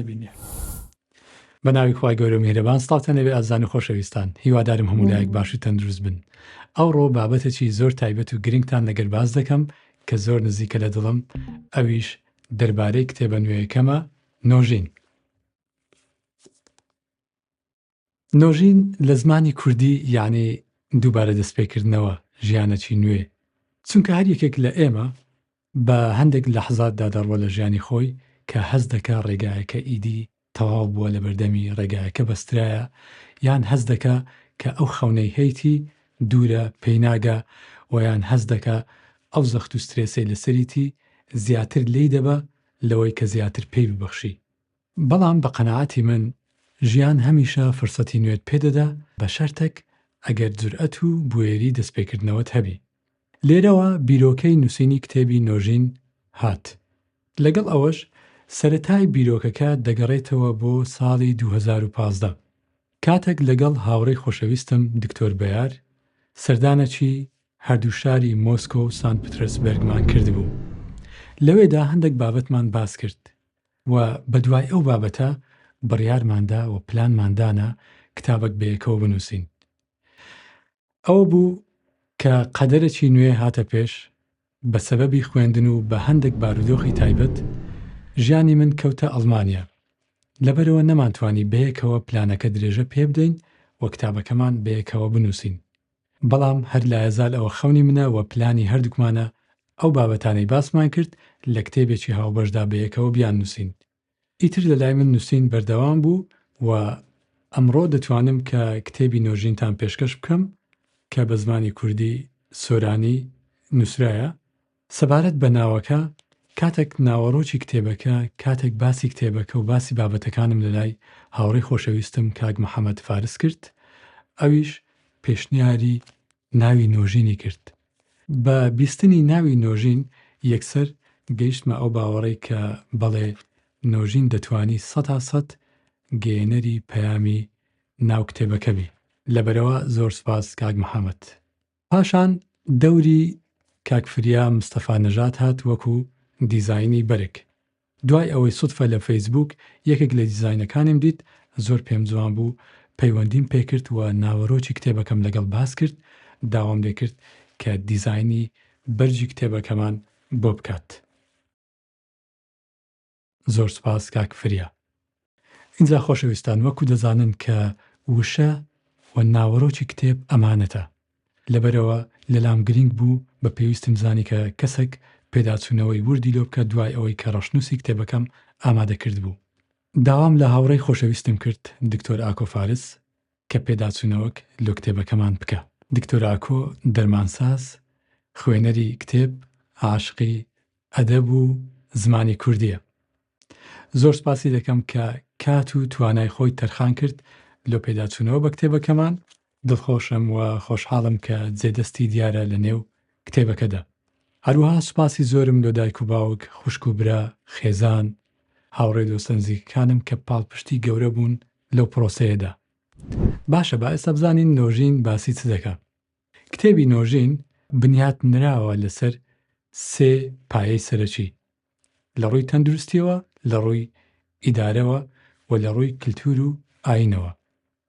بینێ بە ناوی خوای گەورە و میهرەبان سڵاتان لەبێ ئازان و خۆشەویستان هیوادارم هەموو لایەک باش و تەندروست بن ئەوڕۆ بابەتێکی زۆر تایبەت و گرنگتان لەگەر باز دەکەم کە زۆر نزیکە لە دڵم ئەویش دەربارەی کتێبە نوێیەکەمە نۆژین نۆژین لە زمانی کوردی یعنی دووبارە دەستپێکردنەوە ژیانەکی نوێ چونکە هەر یەکێک لە ئێمە بە هەندێک لەحظات دەڕوە لە ژیانی خۆی کە هەز دەکا ڕێگایەکە ئیدی تەواو بووە لە بەردەمی ڕێگایەکە بەسترایە یان هەز دەکا کە ئەو خەونەی هەیتی دوورە پێی ناگا و یان هەز دەکا ئەو زەخت و سترێسەی لەسەریتی زیاتر لێی دەبە لەوەی کە زیاتر پێی ببەخشی بەڵام بە قەناعەتی من ژیان هەمیشە فرسەتی نوێت پێدەدا بە شەرتێک ئەگەر جورئەت و بوێری دەستپێکردنەوەت هەبی لێرەوە بیرۆکەی نووسینی کتێبی نۆژین هات لەگەڵ ئەوەش سەرەتای بیرۆکەکە دەگەڕێتەوە بۆ ساڵی 2015 کاتێک لەگەڵ هاوڕێی خۆشەویستم دکتۆر بەیار سەردانەکی هەردوو شاری مۆسکۆ و سانت پترسبەرگمان کردبوو لەوێدا هەندێک بابەتمان باس کرد و بەدوای ئەو بابەتە بڕیارماندا و پلانماندانە کتابێک بەیەکەوە بنووسین ئەوە بوو کە قەدەرێکی نوێ هاتە پێش بە سەبەبی خوێندن و بە هەندێک بارودۆخی تایبەت ژیانی من کەوتە ئەڵمانیا لەبەرەوە نەمانتوانی بەیەکەوە پلانەکە درێژە پێ بدەین و کتابەکەمان بەیەکەوە بنووسین بەڵام هەر لایەزال ئەوە خەونی منە و پلانی هەردووکمانە ئەو بابەتانەی باسمان کرد لە کتێبێکی هاوبەشدا بەیەکەوە بیان نووسین ئیتر لە لای من نووسین بەردەوام بوو و ئەمڕۆ دەتوانم کە کتێبی نۆژینتان پێشکەش بکەم کە بە زمانی کوردی سۆرانی نووسرایە سەبارەت بە ناوەکە کاتێک ناوەڕۆکی کتێبەکە کاتێک باسی کتێبەکە و باسی بابەتەکانم لە لای هاوڕێی خۆشەویستم کاک محەممەد فارس کرد ئەویش پێشنیاری ناوی نۆژینی کرد بە بیستنی ناوی نۆژین یەکسەر گەیشتمە ئەو باوەڕەی کە بەڵێ نۆژین دەتوانی 100% گەیەنەری پەیامی ناو کتێبەکە بی لەبەرەوە زۆر سپاس کاک محەممەد پاشان دەوری کاکفریا مستەفا نەژات هات وەکو دیزاینی بەرێک دوای ئەوەی سوتفە لە فەیسبوک یەکێک لە دیزاینەکانم دیت زۆر پێم جوان بوو پەیوەندیم پێکرد و ناوەڕۆکی کتێبەکەم لەگەڵ باس کرد داوام لێکرد کە دیزاینی بەرجی کتێبەکەمان بۆ بکات زۆر سپاس کاکفریا اینجا خۆشەویستان وەکو دەزانن کە وشە و ناوەڕۆکی کتێب ئەمانەتە لەبەرەوە لەلام گرنگ بوو بە پێویستم زانی کە کەسێک پێداچوونەوەی وردی لۆ بکە دوای ئەوەی کە ڕەشنووسی کتێبەکەم ئامادە کرد بوو داوام لە هاوڕێی خۆشەویستم کرد دکتۆر ئاکۆ فارس کە پێداچوونەوەک لۆ کتێبەکەمان بکە دکتۆر ئاکۆ دەرمانساز خوێنەری کتێب عاشقی ئەدەب و زمانی کوردیە زۆر سپاسی دەکەم کە کات و توانای خۆی تەرخان کرد لۆ پێداچوونەوە بە کتێبەکەمان دڵخۆشم و خۆشحاڵم کە جێدەستی دیارە لە نێو کتێبەکەدا هەروەها سوپاسی زۆرم لۆ دایک و باوک خوشک و برا خێزان هاوڕێ دۆستە نزیکەکانم کە پاڵپشتی گەورە بوون لەو پرۆسەیەدا باشە با ئێستا بزانین نۆژین باسی چ دەکا کتێبی نۆژین بنیات نراوە لەسەر 3 پایەی سەرەکی لە ڕووی تەندروستیەوە لە ڕووی ئیدارەوە و لە ڕووی کلتور و ئاینەوە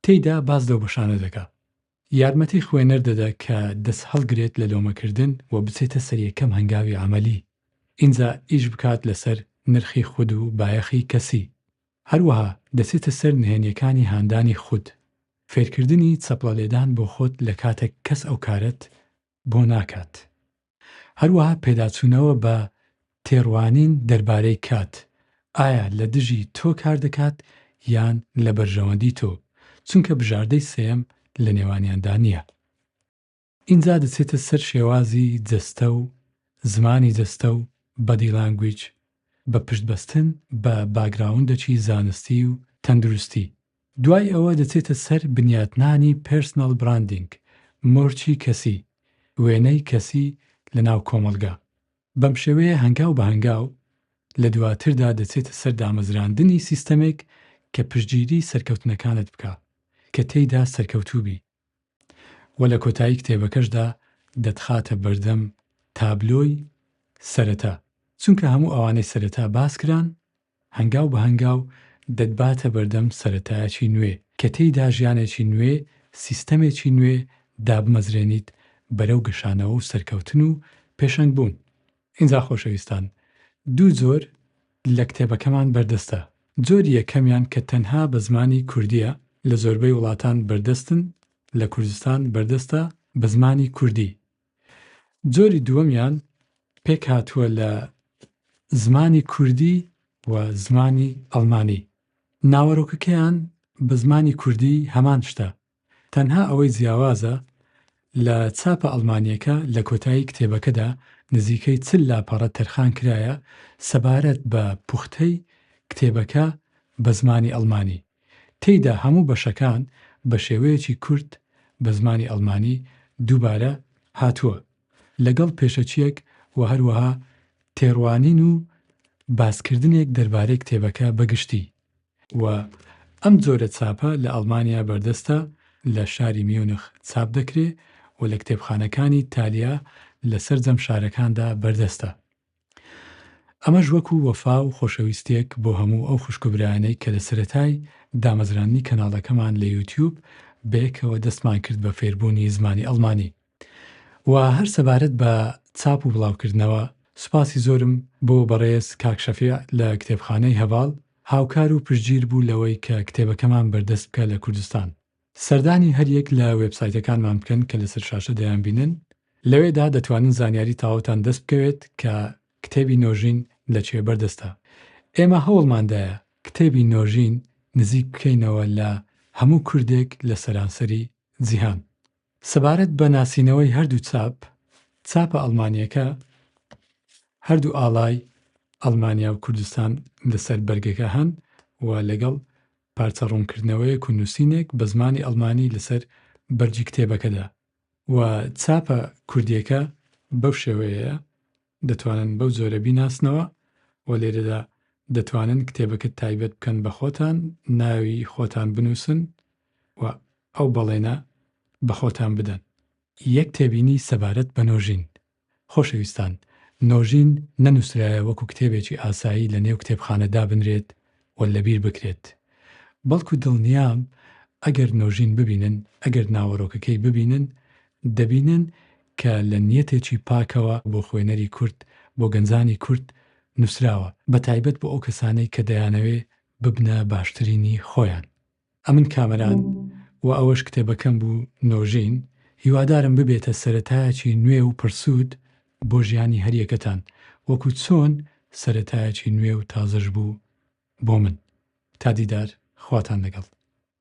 تێیدا باز لەو بەشانە دەکا یارمەتی خوێنەر دەدا کە دەست هەڵگرێت لە لۆمەکردن و بچێتە سەر یەکەم هەنگاوی عملی ئینجا ئیش بکات لەسەر نرخی خود و بایەخی کەسی هەروەها دەچێتە سەر نهێنیەکانی هاندانی خود فێرکردنی چەپڵە لێدان بۆ خۆت لە کاتێک کەس ئەو کارەت بۆ ناکات هەروەها پێداچوونەوە بە تێڕوانین دەربارەی کات ئایا لە دژی تۆ کار دەکات یان لە بەرژەوەندی تۆ چونکە بژاردەی سێم لە نێوانیاندا نییە ئینجا دەچێتە سەر شێوازی جەستە و زمانی جەستە و بەدی لانگویج بە پشتبەستن بە باگراوندێکی زانستی و تەندروستی دوای ئەوە دەچێتە سەر بنیاتنانی پێرسنەڵ براندینگ مۆرچی کەسی وێنەی کەسی لە ناو کۆمەلگا بەم شێوەیە هەنگاو بە هەنگاو لە دواتردا دەچێتە سەر دامەزراندنی سیستەمێک کە پشتگیری سەرکەوتنەکانت بکە کە تێیدا سەرکەوتوبی و لە کۆتایی کتێبەکەشدا دەتخاتە بەردەم تابلۆی سەرەتا چونکە هەموو ئەوانەی سەرەتا باس کران هەنگاو بە هەنگاو دەتباتە بەردەم سەرەتایەکی نوێ کە تێیدا ژیانێکی نوێ سیستەمێکی نوێ دابمەزرێنیت بەرەو گەشانەوە و سەرکەوتن و پێشەنگ بوون. ئینجا خۆشەویستان دوو جۆر لە کتێبەکەمان بەردەستە. جۆری یەکەمیان کە تەنها بە زمانی کوردیە لە زۆربەی وڵاتان بەردەستن لە کوردستان بەردەستە بە زمانی کوردی. جۆری دووەمیان پێک هاتووە لە زمانی کوردی و زمانی ئەڵمانی. ناوەڕۆکەکەیان بە زمانی کوردی هەمان شتە. تەنها ئەوەی جیاوازە لە چاپە ئەڵمانیەکە لە کۆتایی کتێبەکەدا نزیکەی 40 لاپەڕە تەرخان کرایە سەبارەت بە پوختەی کتێبەکە بە زمانی ئەڵمانی. تێیدا هەموو بەشەکان بە شێوەیەکی کورت بە زمانی ئەڵمانی دووبارە هاتووە لەگەڵ پێشەچیەک و هەروەها تێڕوانین و باسکردنێک دەربارەی کتێبەکە بەگشتی. و ئەم جۆرە چاپە لە ئەڵمانیا بەردەستە لە شاری میونخ چاپ دەکرێ و لە کتێبخانەکانی تالیا لە سەرجەم شارەکاندا بەردەستە. ئەمەش وەکو وەفا و خۆشەویستێک بۆ هەموو ئەو خوشکبرایانەی کە لە سەرەتای دامەزرانی کەناڵەکەمان لە یوتیوب بەیەکەوە دەستمان کرد بە فێربوونی زمانی ئەڵمانی. و هەر سەبارەت بە چاپ و بڵاوکردنەوە سوپاسی زۆرم بۆ بەڕێز کاک شەفیع لە کتێبخانەی هەڤاڵ هاوکار و پشتگیر بوو لەوەی کە کتێبەکەمان بەردەست بکە لە کوردستان. سەردانی هەریەک لە وێبسایتەکانمان بکەن کە لەسەر شاشە دەیان بینن. لەوێدا دەتوانن زانیاری تاوەتان دەست بکەوێت کە کتێبی نۆژین لەکوێ بەردەستە. ئێمە هەوڵماندایە کتێبی نۆژین نزیک بکەینەوە لە هەموو کوردێک لە سەرانسەری جیهان. سەبارەت بە ناسینەوەی هەردوو چاپە ئەڵمانیەکە هەردوو ئاڵای ئەڵمانیا و کوردستان لەسەر بەرگەکە هەن و لەگەڵ پارچە ڕوونکردنەوەیەک و نووسینێک بە زمانی ئەڵمانی لەسەر بەرجی کتێبەکەدا. و چاپە کوردیەکە بەو شێوەیە دەتوانن بەو جۆرە بیناسنەوە و لێرەدا دەتوانن کتێبەکە تایبەت بکەن بە خۆتان، ناوی خۆتان بنووسن و ئەو بەڵێنە بە خۆتان بدەن. یەک تێبینی سەبارەت بە نۆژین. خۆشەویستان، نۆژین نەنووسرایە وەکو کتێبێکی ئاسایی لە نێو کتێبخانەدا بنرێت و لەبیر بکرێت. بەڵکو دڵنیام ئەگەر نۆژین ببینن، ئەگەر ناوەڕۆکەکەی ببینن، دەبینن کە لە نیەتێکی پاکەوە بۆ خوێنەری کورد، بۆ گەنجانی کورد نووسراوە، بە تایبەت بۆ ئەو کەسانەی کە دەیانەوێ ببنە باشترینی خۆیان. ئەمن کامەران و ئەوەش کتێبەکەم بوو نۆژین، هیوادارم ببێتە سەرەتایەکی نوێ و پرسوود بۆ ژیانی هەریەکەتان، وەکو چۆن سەرەتایەکی نوێ و تازەش بوو بۆ من. تا دیدار، خواتان لەگەڵ.